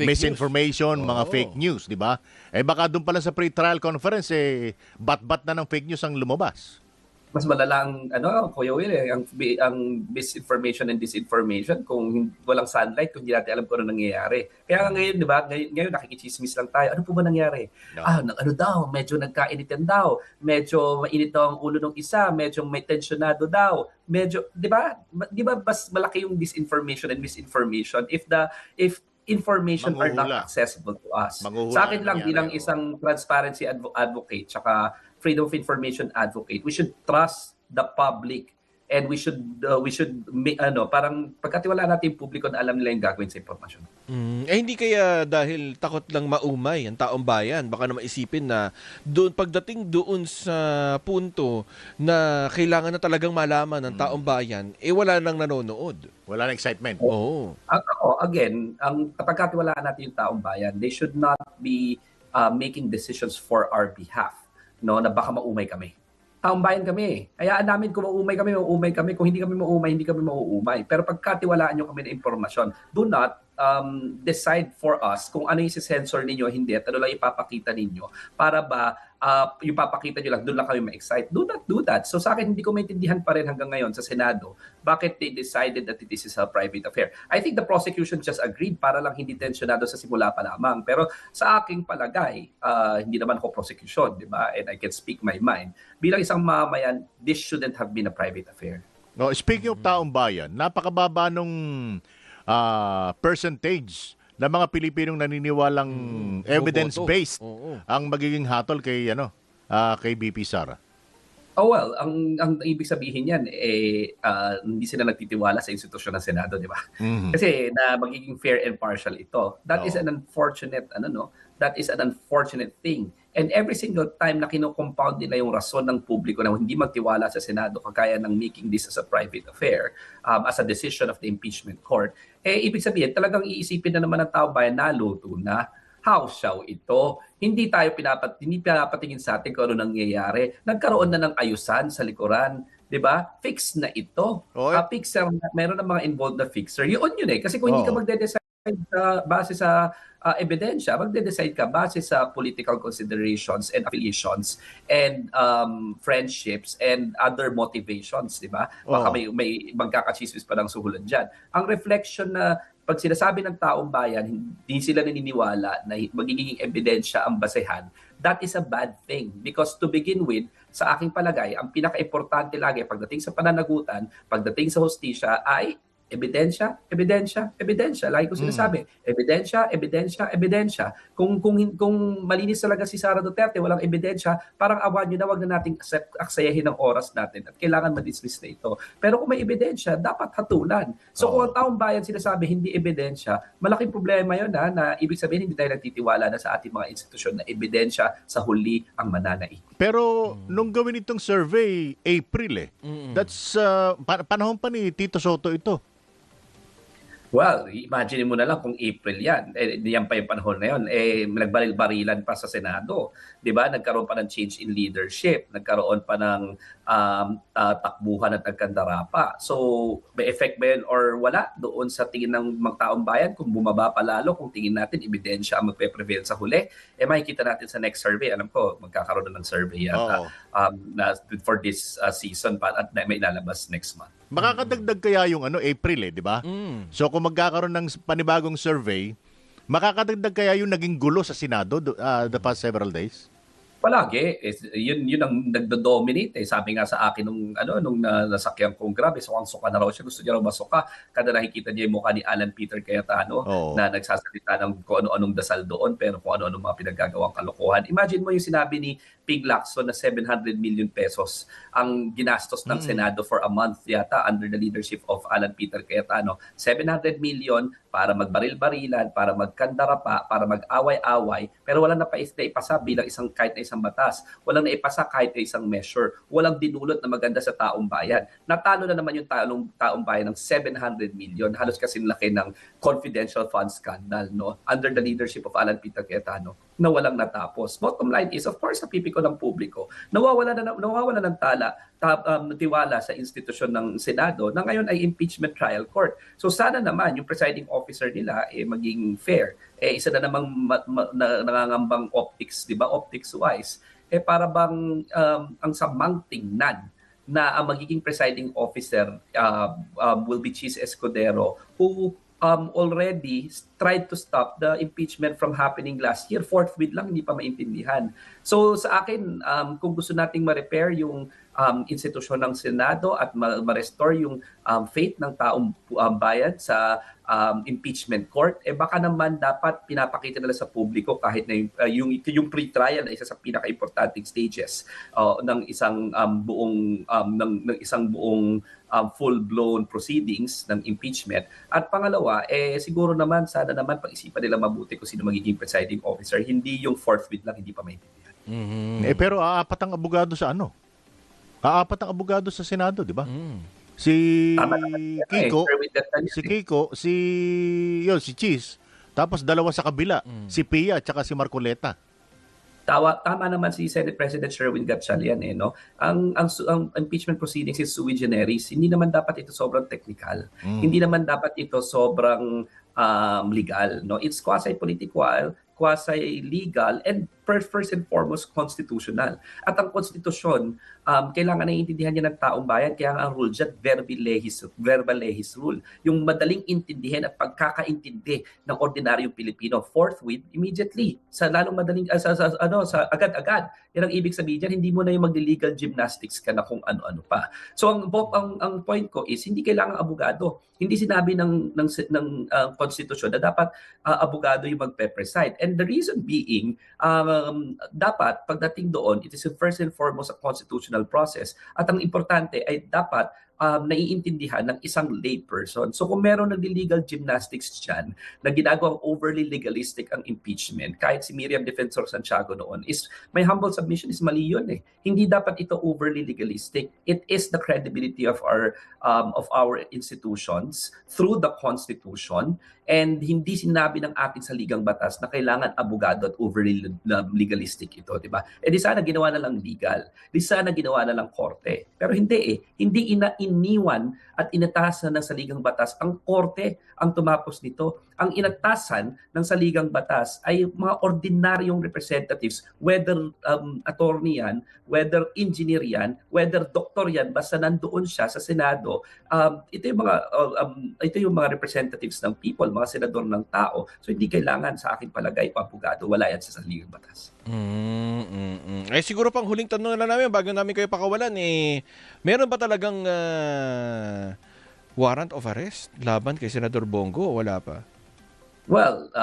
Speaker 3: misinformation, mga fake news, di ba? Baka doon pala sa pre-trial conference, bat-bat na ng fake news ang lumabas.
Speaker 5: Mas malala ang Kuya Will, ang misinformation and disinformation kung walang sunlight, kung hindi natin alam kung ano nangyayari. Kaya ngayon, di ba, ngayon nakikichismis lang tayo. Ano po ba nangyari? Daw, medyo nagkainitan daw, medyo mainit daw ang ulo ng isa, medyo may tensionado daw, medyo, di ba mas malaki yung disinformation and misinformation if information are not accessible to us. Sa akin lang, bilang isang transparency advocate, tsaka freedom of information advocate, we should trust the public and we should parang pagkatiwalaan natin yung publiko na alam nila yung gagawin sa impormasyon.
Speaker 2: Hindi kaya dahil takot lang maumay ang taong bayan, baka na maisipin na pagdating doon sa punto na kailangan na talagang malaman ng taong bayan, wala nang nanonood.
Speaker 3: Wala nang excitement.
Speaker 5: Again, ang pagkatiwalaan natin yung taong bayan, they should not be making decisions for our behalf, no, na baka maumay kami. Taong bayan kami. Hayaan namin kung maumay kami. Kung hindi kami mauumay. Pero pagkatiwalaan nyo kami ng impormasyon, do not decide for us kung ano yung sensor ninyo, hindi, at ano lang ipapakita ninyo. Para ba, yung papakita nyo lang, doon lang kami ma-excite. Do not do that. So sa akin, hindi ko maintindihan pa rin hanggang ngayon sa Senado, bakit they decided that this is a private affair. I think the prosecution just agreed para lang hindi tensionado sa simula pa lamang. Pero sa aking palagay, hindi naman ako prosecution, di ba? And I can speak my mind. Bilang isang mamayan, this shouldn't have been a private affair.
Speaker 3: No, speaking of taong bayan, napakababa nung percentage ng mga Pilipinong naniniwalang evidence-based ang magiging hatol kay BP Sara.
Speaker 5: Well, ang ibig sabihin niyan hindi sila nagtitiwala sa institusyon ng Senado, di ba? Kasi na magiging fair and partial ito. That is an unfortunate thing. And every single time na kino-compound nila yung rason ng publiko na hindi magtiwala sa Senado, kagaya ng making this as a private affair, as a decision of the impeachment court, ibig sabihin, talagang iisipin na naman ng tao bayan, naluto na, house show ito. Hindi pinapatingin sa atin kung ano nangyayari. Nagkaroon na ng ayusan sa likuran. Diba? Fix na ito. Fixer, meron ng mga involved na fixer. Yun Kasi kung hindi ka magde-decide base sa ebidensya, magde-decide ka base sa political considerations and affiliations and friendships and other motivations, di ba? Baka
Speaker 3: Oo.
Speaker 5: may magkakachismis pa ng suhulan dyan. Ang reflection na pag sinasabi ng taong bayan, hindi sila naniniwala na magiging ebidensya ang basehan, that is a bad thing. Because to begin with, sa aking palagay, ang pinaka-importante lagi pagdating sa pananagutan, pagdating sa hustisya ay ebidensya, ebidensya, ebidensya. Lagi ko sinasabi, ebidensya, ebidensya, ebidensya. Kung malinis talaga si Sara Duterte, walang ebidensya, parang awan nyo na, wag na nating aksayahin ang oras natin at kailangan ma-dismiss na ito. Pero kung may ebidensya, dapat hatulan. So kung ang taong bayan sinasabi hindi ebidensya, malaking problema yun na ibig sabihin hindi tayo nagtitiwala na sa ating mga institusyon na ebidensya sa huli ang mananaig.
Speaker 3: Pero nung gawin itong survey, April That's panahon pa ni Tito Soto ito.
Speaker 5: Well, imagine mo na lang kung April yan. Yan pa yung panahon na yun. Nagbaril-barilan pa sa Senado. Di ba? Nagkaroon pa ng change in leadership. Nagkaroon pa ng takbuhan at nagkandara pa. So, may effect ba yun or wala doon sa tingin ng mga taong bayan? Kung bumaba pa lalo, kung tingin natin ebidensya ang magpe-prevail sa huli, makikita natin sa next survey. Alam ko, magkakaroon na ng survey yata for this season pa at may ilalabas next month.
Speaker 3: Makakadagdag kaya yung April di ba? So kung magkakaroon ng panibagong survey, makakadagdag kaya yung naging gulo sa Senado the past several days?
Speaker 5: Palagi, yun ang nagdo-dominate. Sabi nga sa akin nung nasakyan kong grabe, suka na raw siya. Gusto niya raw masuka. Kada nakikita niya yung mukha ni Alan Peter Cayetano na nagsasalita ng kung ano-anong dasal doon, pero kung ano-anong mga pinaggagawang kalokohan. Imagine mo yung sinabi ni Ping Lacson na 700 million pesos ang ginastos ng Senado for a month yata under the leadership of Alan Peter Cayetano. 700 million para magbaril-barilan, para magkandara pa, para mag-away-away, pero walang naipasa bilang kahit na isang batas. Walang naipasa kahit na isang measure. Walang dinulot na maganda sa taong bayan. Natalo na naman yung taong bayan ng 700 million. Halos kasi laki ng confidential fund scandal under the leadership of Alan Peter Cayetano na walang natapos. Bottom line is, of course, sa pipiko ng publiko, nawawala ng tiwala sa institusyon ng Senado na ngayon ay impeachment trial court. So sana naman yung presiding officer nila maging fair. Isa na namang nangangambang optics, di ba? Optics-wise. Para bang ang samang tingnan na ang magiging presiding officer will be Chis Escudero, who already tried to stop the impeachment from happening last year. Forthwith lang, hindi pa maintindihan. So sa akin, kung gusto nating ma-repair yung institusyon ng Senado at ma-restore yung faith ng taong bayan sa impeachment court, baka naman dapat pinapakita nila sa publiko kahit na yung pre-trial na isa sa pinaka-importanting stages ng isang buong full-blown proceedings ng impeachment. At pangalawa, siguro naman, sana naman pag-isipan nila mabuti kung sino magiging presiding officer. Hindi yung forthwith lang, hindi pa maintindihan.
Speaker 3: Pero aapat ang abogado sa Aapat ang abogado sa Senado, di ba? Si Kiko, si Chis, tapos dalawa sa kabila, si Pia at saka si Marcoleta.
Speaker 5: Tama naman si Senate President Sherwin Gatchalian Ang impeachment proceedings is sui generis. Hindi naman dapat ito sobrang technical. Hindi naman dapat ito sobrang legal, It's quasi-political, quasi-legal, and first and foremost constitutional. At ang konstitusyon, kailangan naiintindihan niya ng taong bayan, kaya ang rule dyan, verba lehis rule. Yung madaling intindihin at pagkakaintindi ng ordinaryong Pilipino, forthwith, immediately, sa lalong madaling, sa agad-agad. Yan ang ibig sabihin dyan, hindi mo na yung mag-legal gymnastics ka na kung ano-ano pa. So ang point ko is, hindi kailangan abogado. Hindi sinabi ng konstitusyon na dapat abogado yung magpe-preside. And the reason being, dapat pagdating doon, it is first and foremost a constitutional process. At ang importante ay dapat naiintindihan ng isang lay person. So kung meron nag-legal gymnastics dyan na ginagawang overly legalistic ang impeachment, kahit si Miriam Defensor Santiago noon, my humble submission is mali yun Hindi dapat ito overly legalistic. It is the credibility of our institutions through the Constitution, and hindi sinabi ng ating saligang batas na kailangan abogado at overly legalistic ito, di ba? Di sana ginawa na lang legal. Di sana ginawa na lang korte. Pero hindi Hindi iniwan at inatasan ng saligang batas ang korte ang tumapos nito. ang inatasan ng saligang batas ay mga ordinaryong representatives, whether attorney yan, whether engineer yan, whether doktor yan, basta nandoon siya sa Senado. Ito yung mga representatives ng people, mga senador ng tao. So hindi kailangan sa aking palagay o abogado, wala yan sa saligang batas.
Speaker 2: Eh siguro pang huling tanong na namin bago namin kayo pakawalan, meron ba talagang warrant of arrest laban kay Senador Bongo o wala pa?
Speaker 5: Well,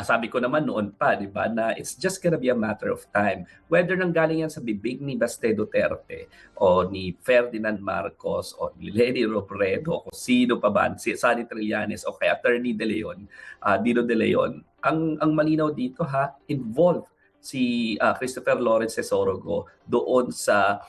Speaker 5: sabi ko naman noon pa, di ba, na it's just gonna be a matter of time. Whether nanggaling yan sa bibig ni Baste Duterte o ni Ferdinand Marcos o ni Leni Robredo o sino pa ba, si Sonny Trillanes o kay Attorney De Leon, Dino De Leon, ang malinaw dito involved si Christopher Lawrence Sorogo doon sa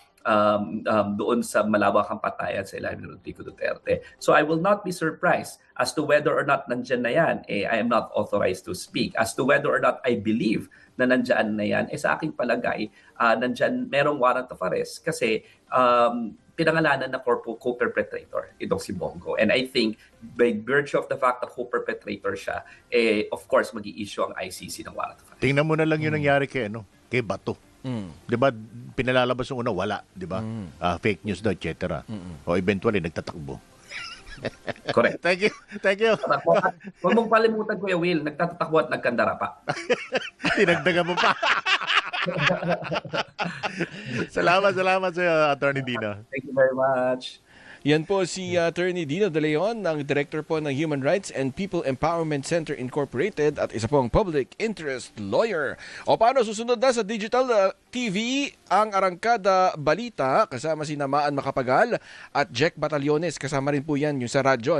Speaker 5: malawakang patayan sa ilalim ni Rodrigo Duterte. So I will not be surprised as to whether or not nandyan na yan. I am not authorized to speak. As to whether or not I believe na nandyan na yan, sa aking palagay, nandyan merong warrant of arrest kasi pinangalanan na co-perpetrator itong si Bongo. And I think by virtue of the fact na co-perpetrator siya, of course, mag-i-issue ang ICC ng warrant of arrest.
Speaker 3: Tingnan mo na lang yung nangyari kay Bato. 'Di ba pinalalabas yung una wala, 'di ba? Fake news daw, etc. O eventually nagtatakbo.
Speaker 5: Correct.
Speaker 3: Thank you.
Speaker 5: Huwag mong kalimutan, Kuya Will, nagtatatakbo at nagkandara pa.
Speaker 3: Tinagdagan mo pa. Salamat sa Attorney Dino.
Speaker 5: Thank you very much.
Speaker 2: Yan po si Attorney Dino De Leon, ang Director po ng Human Rights and People Empowerment Center Incorporated at isa pong public interest lawyer. O paano susunod na sa Digital TV ang Arangkada Balita kasama si Namaan Macapagal at Jack Batallones, kasama rin po yan yung sa radyo.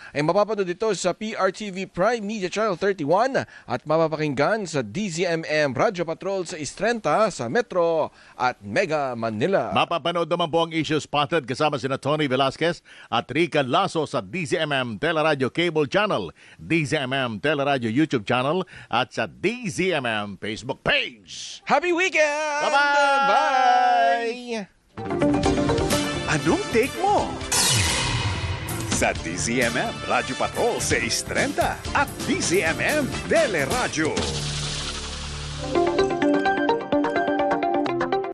Speaker 2: Ay mapapanood dito sa PRTV Prime Media Channel 31 at mapapakinggan sa DZMM Radio Patrol sa Istrenta, sa Metro at Mega Manila.
Speaker 3: Mapapanood naman po ang Issue Spotted kasama sina Tony Velasquez at Rica Lasso sa DZMM Teleradio Cable Channel, DZMM Teleradio YouTube Channel at sa DZMM Facebook page.
Speaker 2: Happy weekend!
Speaker 3: Bye-bye!
Speaker 2: Bye!
Speaker 1: Anong take mo? Sa DZMM Radio Patrol 630 at DZMM Teleradio.